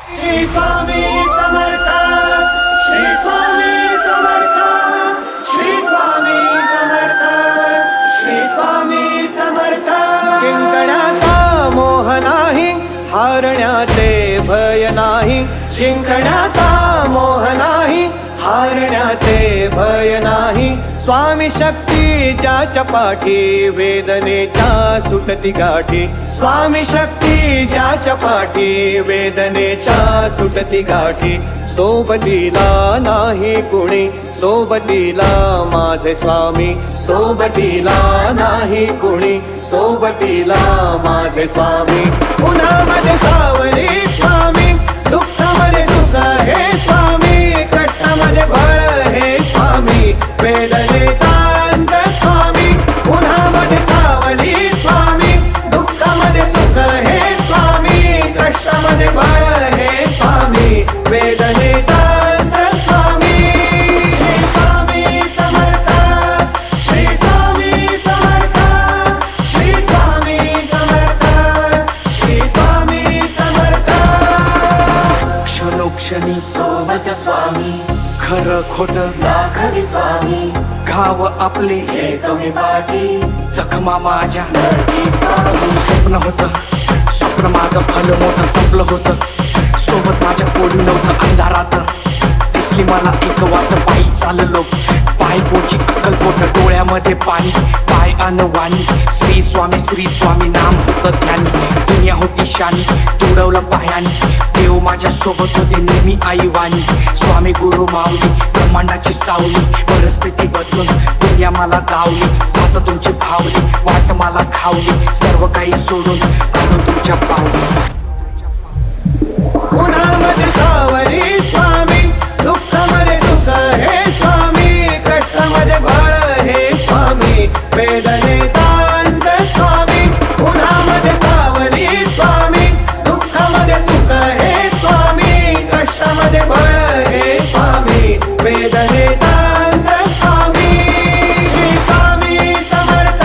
श्री स्वामी समर्थ, श्री स्वामी समर्थ, श्री स्वामी समर्थ, श्री स्वामी समर्थ. जिंकण्याचा मोह नाही, हारण्याचे भय नाही. जिंकण्याचा मोह नाही, हारण्याचे भय नाही. स्वामी शक्ती ज्याच्या पाठी, वेदनेच्या सुटती गाठी. स्वामी शक्ती ज्याच्या पाठी, वेदनेच्या सुटती गाठी. सोबतीला नाही कुणी, सोबतीला माझे स्वामी. सोबतीला नाही कुणी, सोबतीला माझे स्वामी. उन्हामध्ये सावली स्वामी, दुःखामध्ये सुख हे स्वामी. कष्टामध्ये बळ हे स्वामी, वेदनेचा अंत स्वामी. उन्हामध्ये सावली स्वामी, दुःखामध्ये सुख हे स्वामी. कष्टामध्ये बळ हे स्वामी, वेदनेचा अंत स्वामी. श्री स्वामी समर्थ, श्री स्वामी समर्थ, श्री स्वामी समर्थ, श्री स्वामी समर्थ. क्षणोक्षणी सोबत स्वामी, खरं खोट लाखरी स्वामी. घाव आपले घेतो मी पाठी, जखमा माझ्या नरकी स्वामी. स्वप्न होतं, स्वप्न माझं फल मोठं संपलं होतं. सोबत माझ्या पोरी नव्हतं अंधारात. दिसली मला एक वाट, पायी चाललो पाय पोची अक्कलपोट. डोळ्यामध्ये पाणी, पाय अनवाणी. श्री स्वामी नाम होतं ध्यानी. दुनिया होती शानी, तुडवलं पायानी. देव माझ्या सोबत होते नेहमी आईवानी. स्वामी गुरु माऊली, ब्रह्मांडाची सावली. परिस्थिती बदलून दुनिया मला गावली. साथ तुमची भावली, वाट मला खावली. सर्व काही सोडून आलो तुमच्या पावली. उन्हामध्ये सावली स्वामी, दुःखामध्ये सुख हे स्वामी. कष्टामध्ये बळ हे स्वामी, वेदनेचा अंत स्वामी. उन्हामध्ये सावली स्वामी, दुःखामध्ये सुख हे स्वामी. कष्टामध्ये बळ हे स्वामी, वेदनेचा अंत स्वामी. श्री स्वामी समर्थ,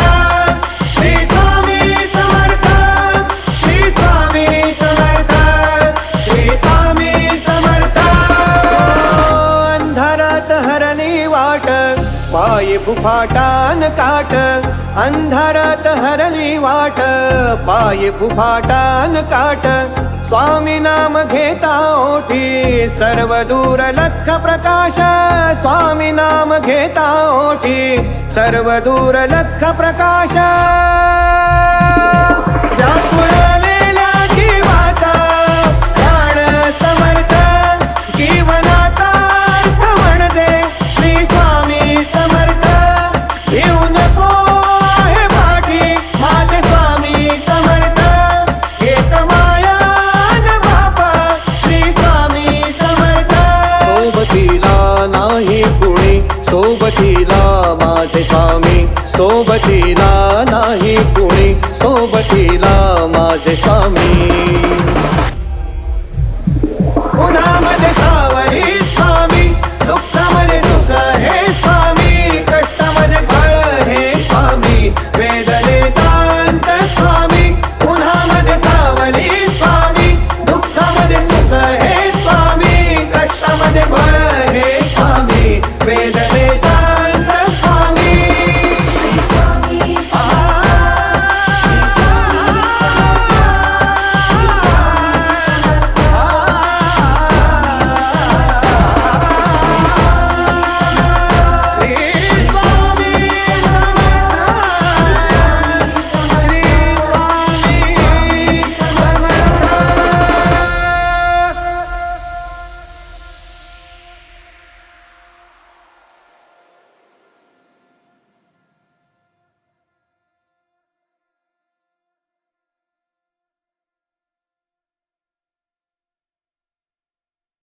श्री स्वामी समर्थ, श्री स्वामी समर्थ, श्री स्वामी समर्थ. अंधारात हरली वाट, पायी फुफाटान काट. अंधारात हरली वाट, पायी फुफाटान काट. स्वामी नाम घेता ओठी, सर्व दूर लख प्रकाश. स्वामी नाम घेता ओठी, सर्व दूर लख प्रकाश. व्याकुळलेल्या जीवाचा प्राण समर्थ, जीवनाचा अर्थ म्हणजे श्री स्वामी समर्थ. येऊ नको आहे पाठी, माझे स्वामी समर्थ. एक माया न बापा, श्री स्वामी समर्थ. सोबतीला नाही कुणी, सोबतीला माझे स्वामी. सोबतीला नाही कुणी, सोबतीला माझे स्वामी.